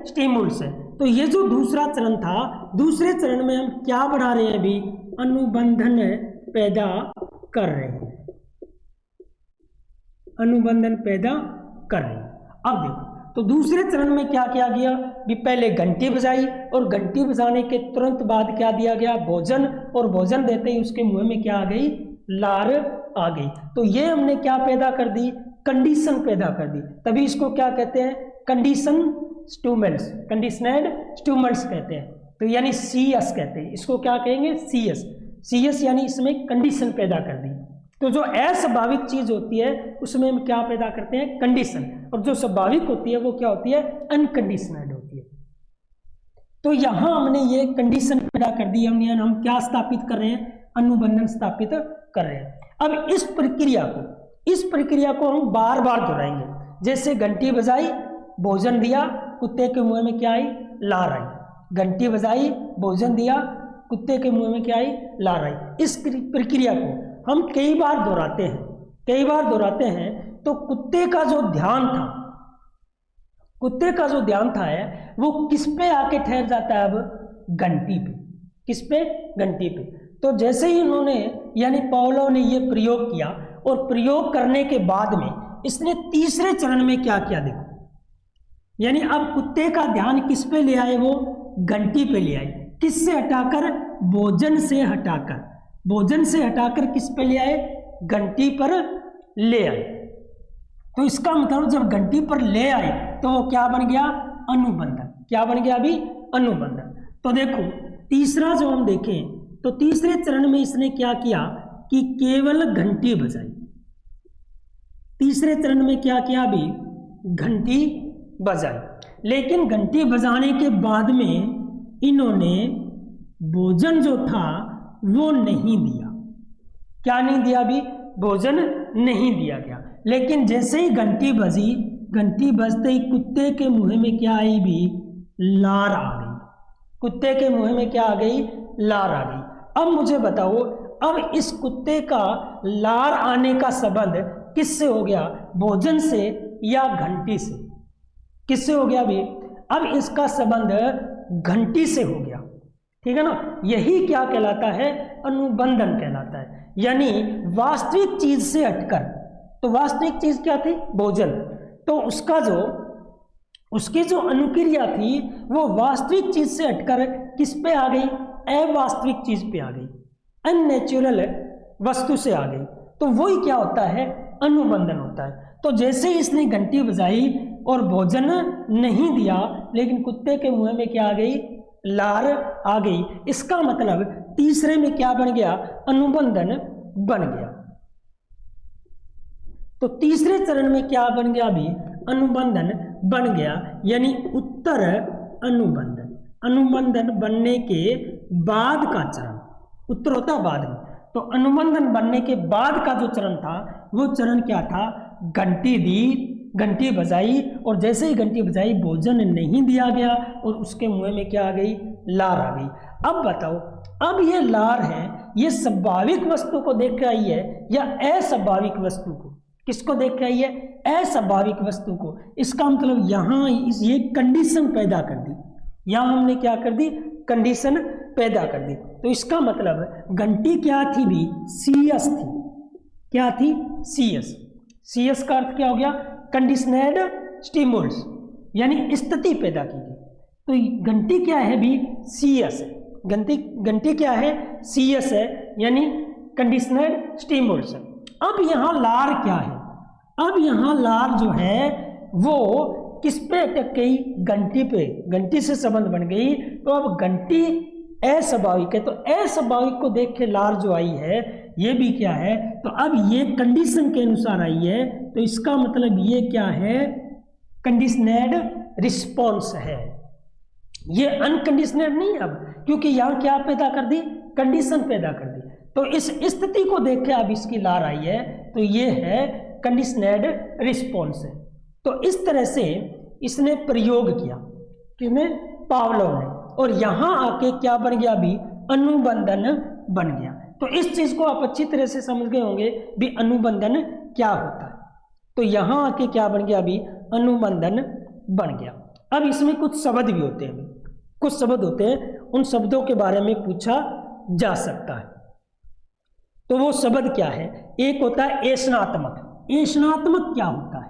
स्टिमुल्स है। तो ये जो दूसरा चरण था, दूसरे चरण में हम क्या बढ़ा रहे हैं अभी, अनुबंधन पैदा कर रहे हैं, अनुबंधन पैदा कर रहे हैं। अब देखो, तो दूसरे चरण में क्या किया गया भी, पहले घंटी बजाई और घंटी बजाने के तुरंत बाद क्या दिया गया, भोजन, और भोजन देते ही उसके मुंह में क्या आ गई, लार आ गई। तो ये हमने क्या पैदा कर दी, कंडीशन पैदा कर दी। तभी इसको क्या कहते हैं, कंडीशन स्टिमुल्स, कंडीशनड स्टिमुल्स कहते हैं। तो यानी CS कहते हैं, इसको क्या कहेंगे, CS यानी इसमें कंडीशन पैदा कर दी। तो जो अस्वाभाविक चीज होती है उसमें हम क्या पैदा करते हैं, कंडीशन, और जो स्वाभाविक होती है वो क्या होती है, अनकंडीशनड होती है। तो यहां हमने ये कंडीशन पैदा कर दी, हम क्या स्थापित कर रहे हैं, अनुबंधन स्थापित कर रहे हैं। अब इस प्रक्रिया को हम बार बार दोहराएंगे। जैसे घंटी बजाई, भोजन दिया, कुत्ते के मुंह में क्या आई, लार आई। घंटी बजाई, भोजन दिया, कुत्ते के मुंह में क्या आई, लार आई। इस प्रक्रिया को हम कई बार दोहराते हैं। तो कुत्ते का जो ध्यान था है वो किस पे आके ठहर जाता है, अब घंटी पे। किस पे, घंटी पे। तो जैसे ही इन्होंने यानी पावलोव ने ये प्रयोग किया, और प्रयोग करने के बाद में इसने तीसरे चरण में क्या किया, देखो, यानी अब कुत्ते का ध्यान किस पे ले आए, वो घंटी पे ले आए। किससे हटाकर, भोजन से हटाकर किस पे ले आए, घंटी पर ले आए। तो इसका मतलब जब घंटी पर ले आए तो वो क्या बन गया, अनुबंधन। क्या बन गया अभी, अनुबंधन। तो देखो तीसरा जो हम देखें, तो तीसरे चरण में इसने क्या किया कि केवल घंटी बजाई। तीसरे चरण में क्या किया अभी, घंटी बजाई। लेकिन घंटी बजाने के बाद में इन्होंने भोजन जो था वो नहीं दिया। क्या नहीं दिया अभी, भोजन नहीं दिया गया। लेकिन जैसे ही घंटी बजी, घंटी बजते ही कुत्ते के मुंह में क्या आई भी, लार आ गई। कुत्ते के मुंह में क्या आ गई, लार आ गई। अब मुझे बताओ, अब इस कुत्ते का लार आने का संबंध किससे हो गया, भोजन से या घंटी से? किससे हो गया अभी, अब इसका संबंध घंटी से हो गया। ठीक है ना। यही क्या कहलाता है, अनुबंधन कहलाता है, यानी वास्तविक चीज से हटकर। तो वास्तविक चीज क्या थी, भोजन, तो उसकी जो अनुक्रिया थी वो वास्तविक चीज से हटकर किस पे आ गई, अवास्तविक चीज पे आ गई, अननेचुरल वस्तु से आ गई। तो वही क्या होता है, अनुबंधन होता है। तो जैसे इसने घंटी बजाई और भोजन नहीं दिया, लेकिन कुत्ते के मुंह में क्या आ गई, लार आ गई, इसका मतलब तीसरे में क्या बन गया, अनुबंधन बन गया। तो तीसरे चरण में क्या बन गया, अभी अनुबंधन बन गया, यानी उत्तर अनुबंधन। अनुबंधन बनने के बाद का चरण, उत्तर होता बाद में, तो अनुबंधन बनने के बाद का जो चरण था वो चरण क्या था, घंटी दी, घंटी बजाई, और जैसे ही घंटी बजाई भोजन नहीं दिया गया और उसके मुंह में क्या आ गई, लार आ गई। अब बताओ, अब ये लार है, ये स्वाभाविक वस्तु को देख के आई है या अस्वाभाविक वस्तु को, किसको देख के आई है, अस्वाभाविक वस्तु को। इसका मतलब यहाँ ये कंडीशन पैदा कर दी, यहाँ हमने क्या कर दी, कंडीशन पैदा कर दी। तो इसका मतलब घंटी क्या थी भी, सीएस थी, क्या थी, सीएस। सीएस का अर्थ क्या हो गया, कंडीशनड स्टिमुलस, यानी स्थिति पैदा की गई। तो घंटी क्या है भी, सीएस है, घंटी क्या है, सीएस है, यानी कंडीशनड स्टिमुलस। अब यहाँ लार क्या है, अब यहाँ लार जो है वो किस पे अटक गई, घंटी पे, घंटी से संबंध बन गई। तो अब घंटी अस्वाभाविक है, तो अस्वाभाविक को देख के लार जो आई है ये भी क्या है, तो अब ये कंडीशन के अनुसार आई है, तो इसका मतलब ये क्या है, कंडीशनड रिस्पॉन्स है, ये अनकंडीशनड नहीं अब, क्योंकि यहाँ क्या पैदा कर दी, कंडीशन पैदा कर दी। तो इस स्थिति को देख के अब इसकी लार आई है, तो ये है कंडीशनड रिस्पॉन्स है। तो इस तरह से इसने प्रयोग किया, किसने, पावलोव ने, और यहां आके क्या बन गया भी, अनुबंधन बन गया। तो इस चीज को आप अच्छी तरह से समझ गए होंगे भी अनुबंधन क्या होता है। तो यहां आके क्या बन गया भी, अनुबंधन बन गया। अब इसमें कुछ शब्द भी होते हैं, कुछ शब्द होते हैं, उन शब्दों के बारे में पूछा जा सकता है। तो वो शब्द क्या है, एक होता है ऐशनात्मक। ऐशनात्मक क्या होता है,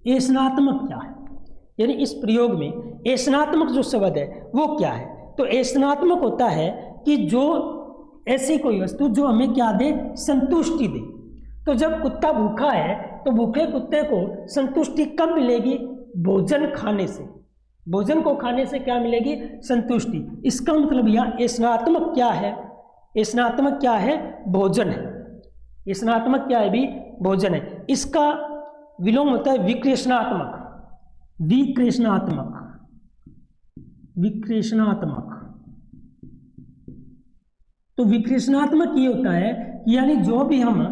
ऐशनात्मक क्या है, यानी इस प्रयोग में ऐशनात्मक जो शब्द है वो क्या है। तो ऐशनात्मक होता है कि जो ऐसी कोई वस्तु जो हमें क्या दे, संतुष्टि दे। तो जब कुत्ता भूखा है तो भूखे कुत्ते को संतुष्टि कब मिलेगी, भोजन खाने से, भोजन को खाने से क्या मिलेगी, संतुष्टि। इसका मतलब यहाँ ऐशनात्मक क्या है, ऐशनात्मक क्या है, भोजन है। ऐशनात्मक क्या है भी, भोजन है। इसका विलोम होता है विक्रेषणात्मक, विक्रेषणात्मक, विक्रेषणात्मक। तो विक्रेषणात्मक ये होता है कि यानी जो भी हम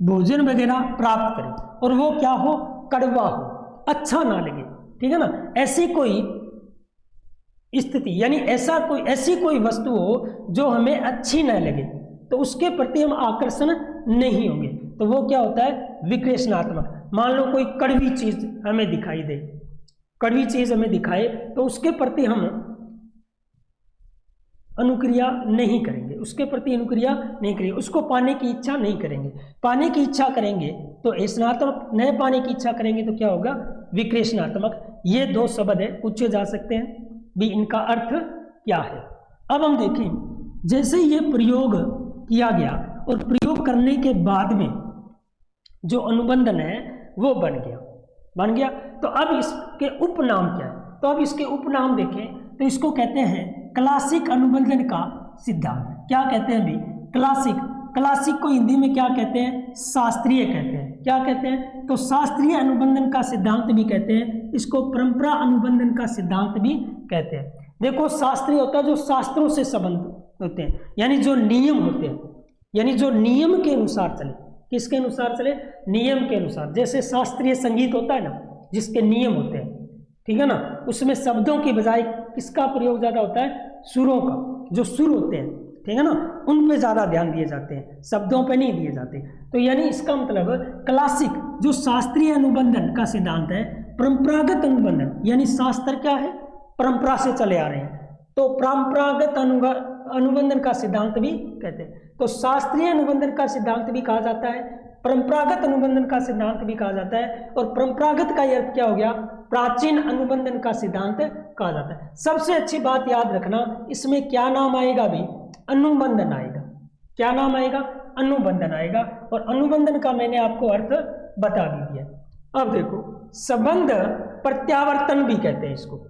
भोजन वगैरह प्राप्त करें और वो क्या हो, कड़वा हो, अच्छा ना लगे, ठीक है ना, ऐसी कोई स्थिति, यानी ऐसी कोई वस्तु हो जो हमें अच्छी न लगे, तो उसके प्रति हम आकर्षण नहीं होंगे, तो वो क्या होता है, विक्रेषणात्मक। मान लो कोई कड़वी चीज हमें दिखाई दे, कड़वी चीज हमें दिखाए, तो उसके प्रति हम अनुक्रिया नहीं करेंगे, उसके प्रति अनुक्रिया नहीं करेंगे, उसको पाने की इच्छा नहीं करेंगे। पाने की इच्छा करेंगे तो ऐशनात्मक, नए पाने की इच्छा करेंगे तो क्या होगा, विक्रेषणात्मक। ये दो शब्द है, पूछे जा सकते हैं भी इनका अर्थ क्या है। अब हम देखें, जैसे ये प्रयोग किया गया और प्रयोग करने के बाद में जो अनुबंधन है वो बन गया। तो अब इसके उपनाम क्या है, तो अब इसके उपनाम देखें तो इसको कहते हैं क्लासिक अनुबंधन का सिद्धांत। क्या कहते हैं भी, क्लासिक। क्लासिक को हिंदी में क्या कहते हैं, शास्त्रीय कहते हैं। क्या कहते हैं, तो शास्त्रीय अनुबंधन का सिद्धांत भी कहते हैं, इसको परंपरा अनुबंधन का सिद्धांत भी कहते हैं। देखो, शास्त्रीय होता है जो शास्त्रों से संबंध होते हैं, यानी जो नियम होते हैं, यानी जो नियम के अनुसार चले। किसके अनुसार चले, नियम के अनुसार। जैसे शास्त्रीय संगीत होता है ना, जिसके नियम होते हैं, ठीक है ना, उसमें शब्दों की बजाय किसका प्रयोग ज्यादा होता है, सुरों का। जो सुर होते हैं, ठीक है ना, उन पे ज्यादा ध्यान दिए जाते हैं, शब्दों पे नहीं दिए जाते। तो यानी इसका मतलब क्लासिक जो शास्त्रीय अनुबंधन का सिद्धांत है, परंपरागत अनुबंधन, यानी शास्त्र क्या है, परंपरा से चले आ रहे हैं, तो परंपरागत अनुबंधन का सिद्धांत भी कहते हैं। तो शास्त्रीय अनुबंधन का सिद्धांत भी कहा जाता है, परंपरागत अनुबंधन का सिद्धांत भी कहा जाता है, और परंपरागत का अर्थ क्या हो गया, प्राचीन अनुबंधन का सिद्धांत कहा जाता है। सबसे अच्छी बात याद रखना, इसमें क्या नाम आएगा भी, अनुबंधन आएगा। क्या नाम आएगा, अनुबंधन आएगा, और अनुबंधन का मैंने आपको अर्थ बता भी दिया। अब देखो, संबंध प्रत्यावर्तन भी कहते हैं इसको।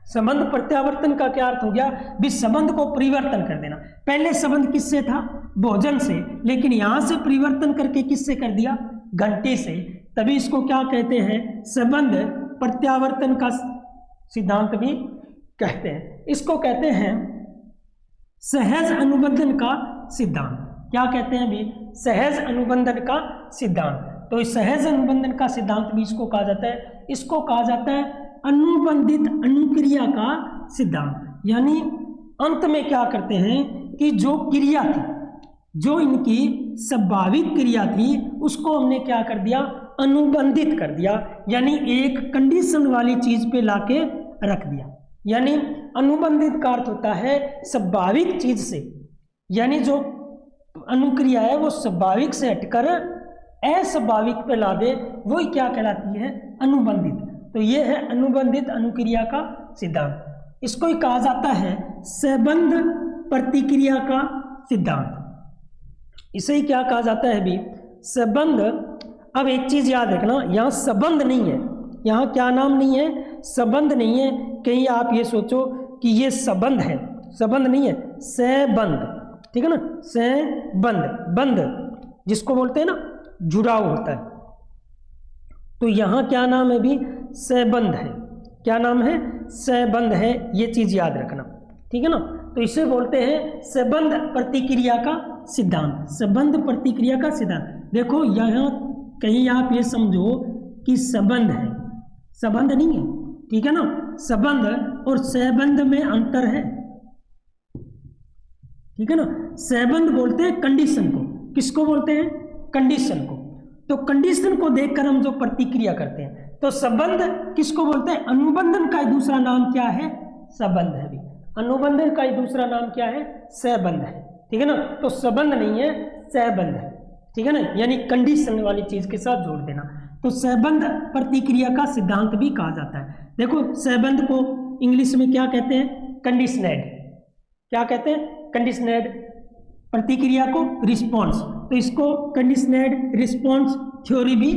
संबंध प्रत्यावर्तन का क्या अर्थ हो गया भी, संबंध को परिवर्तन कर देना। पहले संबंध किससे था, भोजन से, लेकिन यहां से परिवर्तन करके किससे कर दिया, घंटे से, तभी इसको क्या कहते हैं, संबंध प्रत्यावर्तन का सिद्धांत भी कहते हैं। इसको कहते हैं सहज अनुबंधन का सिद्धांत। क्या कहते हैं भी, सहज अनुबंधन का सिद्धांत। तो इस सहज अनुबंधन का सिद्धांत भी इसको कहा जाता है। इसको कहा जाता है अनुबंधित अनुक्रिया का सिद्धांत। यानी अंत में क्या करते हैं कि जो क्रिया थी, जो इनकी स्वाभाविक क्रिया थी, उसको हमने क्या कर दिया, अनुबंधित कर दिया। यानी एक कंडीशन वाली चीज पे लाके रख दिया। यानी अनुबंधित का अर्थ होता है स्वाभाविक चीज से, यानी जो अनुक्रिया है वो स्वाभाविक से हटकर अस्वाभाविक पे ला दे, वही क्या कहलाती है, अनुबंधित। तो ये है अनुबंधित अनुक्रिया का सिद्धांत। इसको ही कहा जाता है संबंध प्रतिक्रिया का सिद्धांत। इसे ही क्या कहा जाता है भी, संबंध। अब एक चीज याद रखना, यहाँ संबंध नहीं है, यहाँ क्या नाम नहीं है, संबंध नहीं है। कहीं आप ये सोचो कि ये संबंध है, संबंध नहीं है, संबंध, ठीक है ना, संबंध, बंध जिसको बोलते हैं ना, जुड़ाव होता है। तो यहाँ क्या नाम है भी, संबंध है। क्या नाम है, संबंध है। ये चीज याद रखना, ठीक है ना। तो इसे बोलते हैं संबंध प्रतिक्रिया का सिद्धांत। संबंध प्रतिक्रिया का सिद्धांत। देखो यहाँ कहीं आप ये समझो कि संबंध है, संबंध नहीं है, ठीक है ना। संबंध और संबंध में अंतर है, ठीक है ना। संबंध बोलते हैं कंडीशन को, किसको बोलते हैं, कंडीशन को। तो कंडीशन को देखकर हम जो प्रतिक्रिया करते हैं, तो संबंध किसको बोलते हैं, अनुबंधन का दूसरा नाम क्या है, संबंध है भी। अनुबंधन का दूसरा नाम क्या है, संबंध है, ठीक है ना। तो संबंध नहीं है, संबंध है, ठीक है ना। यानी कंडीशन वाली चीज के साथ जोड़ देना। तो संबंध प्रतिक्रिया का सिद्धांत भी कहा जाता है। देखो संबंध को इंग्लिश में क्या कहते हैं, कंडीशनेड। क्या कहते हैं, कंडीशनेड। प्रतिक्रिया को रिस्पॉन्स, तो इसको कंडीशनेड रिस्पॉन्स थ्योरी भी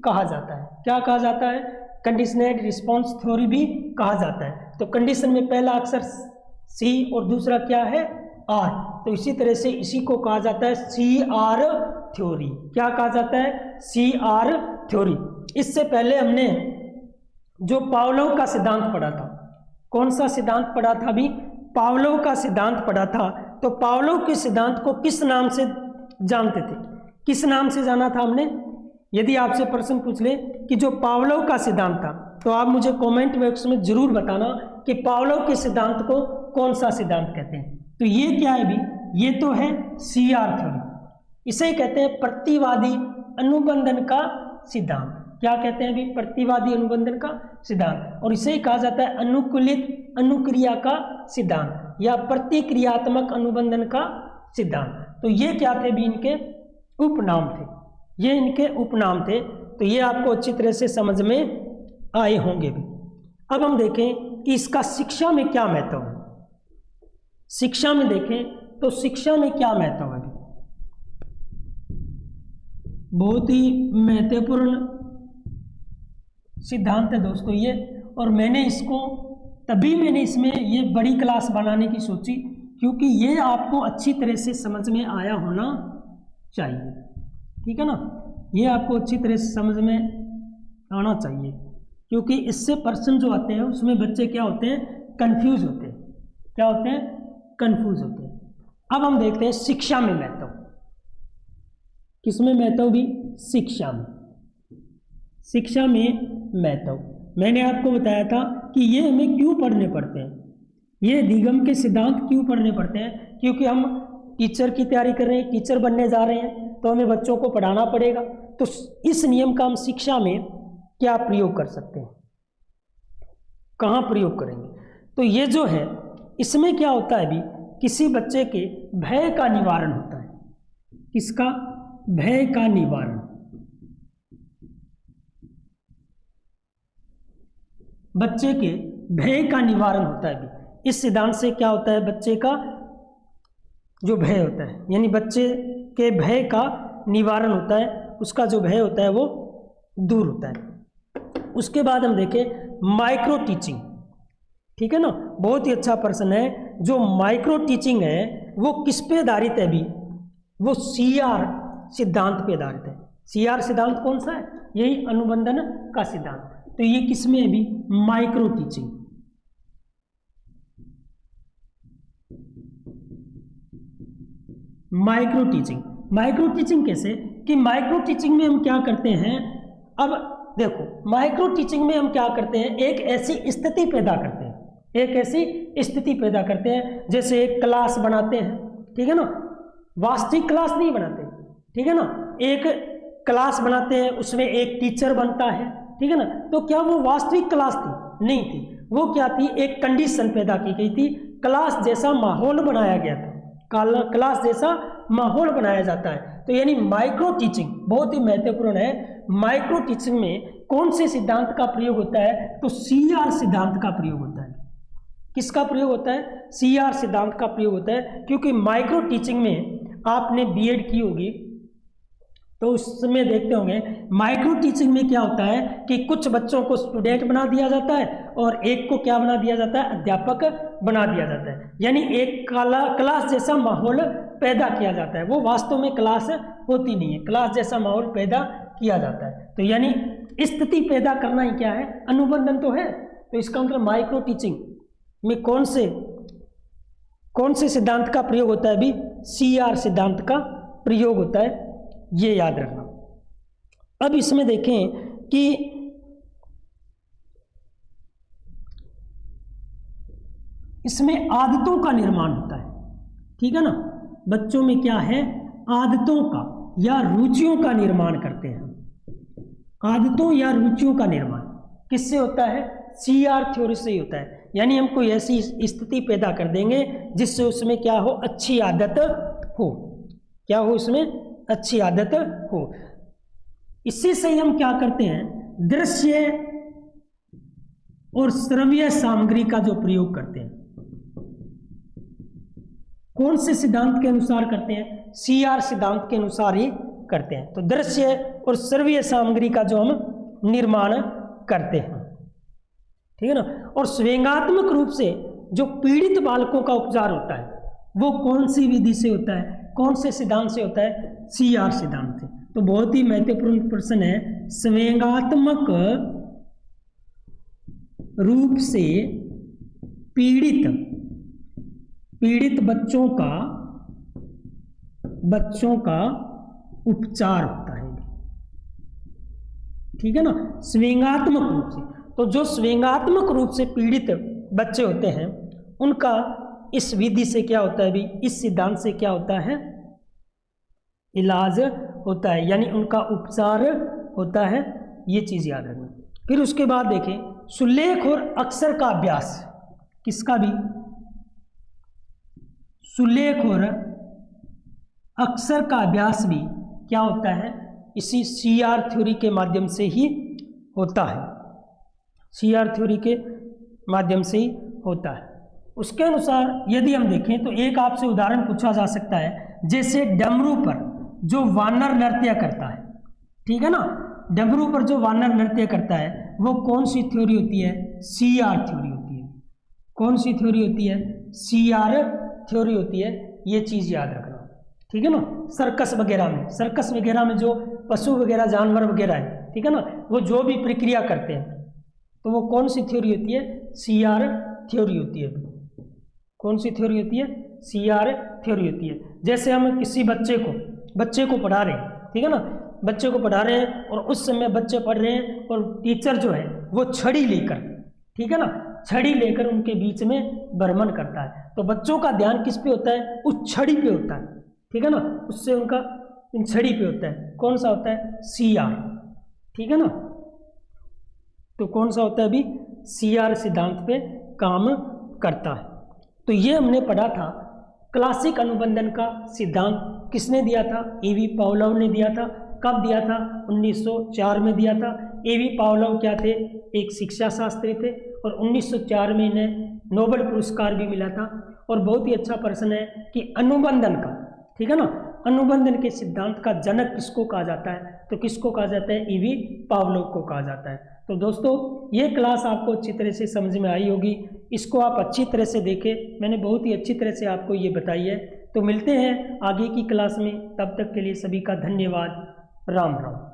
कहा जाता है। क्या कहा जाता है, कंडीशनेड रिस्पॉन्स थ्योरी भी कहा जाता है। तो कंडीशन में पहला अक्षर सी और दूसरा क्या है, आर। तो इसी तरह से इसी को कहा जाता है सी आर थ्योरी। क्या कहा जाता है, सी आर थ्योरी। इससे पहले हमने जो पावलोव का सिद्धांत पढ़ा था, कौन सा सिद्धांत पढ़ा था अभी, पावलोव का सिद्धांत पढ़ा था। तो पावलोव के सिद्धांत को किस नाम से जानते थे, किस नाम से जाना था हमने। यदि आपसे प्रश्न पूछ ले कि जो पावलोव का सिद्धांत था, तो आप मुझे कमेंट बॉक्स में जरूर बताना कि पावलोव के सिद्धांत को कौन सा सिद्धांत कहते हैं। तो ये क्या है भी, ये तो है सी आर थ्योरी। इसे कहते हैं प्रतिवादी अनुबंधन का सिद्धांत। क्या कहते हैं भी, प्रतिवादी अनुबंधन का सिद्धांत। और इसे कहा जाता है अनुकूलित अनुक्रिया का सिद्धांत या प्रतिक्रियात्मक अनुबंधन का सिद्धांत। तो ये क्या थे भी, इनके उपनाम थे, ये इनके उपनाम थे। तो ये आपको अच्छी तरह से समझ में आए होंगे भी। अब हम देखें कि इसका शिक्षा में क्या महत्व है। शिक्षा में देखें तो शिक्षा में क्या महत्व है, बहुत ही महत्वपूर्ण सिद्धांत है दोस्तों ये। और मैंने इसमें ये बड़ी क्लास बनाने की सोची, क्योंकि ये आपको अच्छी तरह से समझ में आया होना चाहिए, ठीक है ना। ये आपको अच्छी तरह से समझ में आना चाहिए, क्योंकि इससे प्रश्न जो आते हैं उसमें बच्चे क्या होते हैं, कंफ्यूज होते हैं। क्या होते हैं, कंफ्यूज होते हैं। अब हम देखते हैं शिक्षा में महत्व, किसमें महत्व भी, शिक्षा में। शिक्षा में महत्व मैंने आपको बताया था कि ये हमें क्यों पढ़ने पड़ते हैं, ये दिगम के सिद्धांत क्यों पढ़ने पड़ते हैं, क्योंकि हम टीचर की तैयारी कर रहे हैं, टीचर बनने जा रहे हैं, तो हमें बच्चों को पढ़ाना पड़ेगा। तो इस नियम का हम शिक्षा में क्या प्रयोग कर सकते हैं, कहाँ प्रयोग करेंगे। तो ये जो है इसमें क्या होता है अभी, किसी बच्चे के भय का निवारण होता है। किसका? भय का निवारण। बच्चे के भय का निवारण होता है अभी। इस सिद्धांत से क्या होता है, बच्चे का जो भय होता है, यानी बच्चे के भय का निवारण होता है, उसका जो भय होता है वो दूर होता है। उसके बाद हम देखें माइक्रो टीचिंग। ठीक है ना, बहुत ही अच्छा प्रश्न है। जो माइक्रो टीचिंग है वो किस पे आधारित है अभी, वो CR सिद्धांत पे आधारित है। CR सिद्धांत कौन सा है? यही अनुबंधन का सिद्धांत। तो ये किस में है अभी, micro teaching. Micro teaching, micro teaching कैसे कि माइक्रो टीचिंग में हम क्या करते हैं, अब देखो माइक्रो टीचिंग में हम क्या करते हैं, एक ऐसी स्थिति पैदा करते हैं, एक ऐसी स्थिति पैदा करते हैं जैसे एक क्लास बनाते हैं, ठीक है ना, वास्तविक क्लास नहीं बनाते, ठीक है ना, एक क्लास बनाते हैं, उसमें एक टीचर बनता है, ठीक है ना। तो क्या वो वास्तविक क्लास थी? नहीं थी। वो क्या थी, एक कंडीशन पैदा की गई थी, क्लास जैसा माहौल बनाया गया था, क्लास जैसा माहौल बनाया जाता है। तो यानी माइक्रो टीचिंग बहुत ही महत्वपूर्ण है। माइक्रो टीचिंग में कौन से सिद्धांत का प्रयोग होता है, तो CR सिद्धांत का प्रयोग होता है। किसका प्रयोग होता है? CR सिद्धांत का प्रयोग होता है, क्योंकि माइक्रो टीचिंग में आपने B.Ed की होगी तो उसमें देखते होंगे माइक्रो टीचिंग में क्या होता है कि कुछ बच्चों को स्टूडेंट बना दिया जाता है और एक को क्या बना दिया जाता है, अध्यापक बना दिया जाता है। यानी एक क्लास जैसा माहौल पैदा किया जाता है। वो वास्तव में क्लास होती नहीं है, क्लास जैसा माहौल पैदा किया जाता है। तो यानी स्थिति पैदा करना ही क्या है, अनुबंधन तो है। तो इसका मतलब माइक्रो टीचिंग में कौन से सिद्धांत का प्रयोग होता है, अभी CR सिद्धांत का प्रयोग होता है, ये याद रखना। अब इसमें देखें कि इसमें आदतों का निर्माण होता है, ठीक है ना। बच्चों में क्या है, आदतों का या रुचियों का निर्माण करते हैं। आदतों या रुचियों का निर्माण किससे होता है, CR थ्योरी से ही होता है। यानी हम कोई ऐसी स्थिति पैदा कर देंगे जिससे उसमें क्या हो, अच्छी आदत हो, क्या हो, उसमें अच्छी आदत हो। इसी से ही हम क्या करते हैं, दृश्य और श्रव्य सामग्री का जो प्रयोग करते हैं। कौन से सिद्धांत के अनुसार करते हैं, CR सिद्धांत के अनुसार ही करते हैं। तो दृश्य और श्रव्य सामग्री का जो हम निर्माण करते हैं, ठीक है ना। और स्वयंगात्मक रूप से जो पीड़ित बालकों का उपचार होता है वो कौन सी विधि से होता है, कौन से सिद्धांत से होता है, CR सिद्धांत से। तो बहुत ही महत्वपूर्ण प्रश्न है, स्वयंगात्मक रूप से पीड़ित बच्चों का उपचार होता है, ठीक है ना, स्वयंगात्मक रूप से। तो जो स्वयंगात्मक रूप से पीड़ित बच्चे होते हैं उनका इस विधि से क्या होता है, भी इस सिद्धांत से क्या होता है, इलाज होता है, यानी उनका उपचार होता है। ये चीज याद रखना। फिर उसके बाद देखें सुलेख और अक्षर का अभ्यास। किसका भी, सुलेख और अक्षर का अभ्यास भी क्या होता है, इसी CR थ्योरी के माध्यम से ही होता है, CR थ्योरी के माध्यम से ही होता है। उसके अनुसार यदि हम देखें तो एक आपसे उदाहरण पूछा जा सकता है, जैसे डमरू पर जो वानर नृत्य करता है, ठीक है ना, डमरू पर जो वानर नृत्य करता है वो कौन सी थ्योरी होती है, CR थ्योरी होती है। कौन सी थ्योरी होती है, CR थ्योरी होती है। ये चीज याद रखना, ठीक है ना। सर्कस वगैरह में जो पशु वगैरह जानवर वगैरह है, ठीक है ना, वो जो भी प्रक्रिया करते हैं तो वो कौन सी थ्योरी होती है, CR थ्योरी होती है। कौन सी थ्योरी होती है, CR थ्योरी होती है। जैसे हम किसी बच्चे को पढ़ा रहे हैं, ठीक है ना, बच्चे को पढ़ा रहे हैं और उस समय बच्चे पढ़ रहे हैं और टीचर जो है वो छड़ी लेकर, ठीक है ना, छड़ी लेकर उनके बीच में भ्रमण करता है। तो बच्चों का ध्यान किस पे होता है, उस छड़ी पे होता है, ठीक है ना, उससे उनका इन छड़ी पे होता है। कौन सा होता है, CR, ठीक है ना। तो कौन सा होता है, अभी CR सिद्धांत पे काम करता है। तो ये हमने पढ़ा था क्लासिक अनुबंधन का सिद्धांत किसने दिया था? ईवी पावलोव ने दिया था। कब दिया था? 1904 में दिया था। ईवी पावलोव क्या थे? एक शिक्षा शास्त्री थे और 1904 में इन्हें नोबेल पुरस्कार भी मिला था। और बहुत ही अच्छा प्रश्न है कि अनुबंधन का, ठीक है ना, अनुबंधन के सिद्धांत का जनक किसको कहा जाता है? तो किसको कहा जाता है? ईवी पावलोव को कहा जाता है। तो दोस्तों ये क्लास आपको अच्छी तरह से समझ में आई होगी, इसको आप अच्छी तरह से देखें, मैंने बहुत ही अच्छी तरह से आपको ये बताई है। तो मिलते हैं आगे की क्लास में, तब तक के लिए सभी का धन्यवाद। राम राम।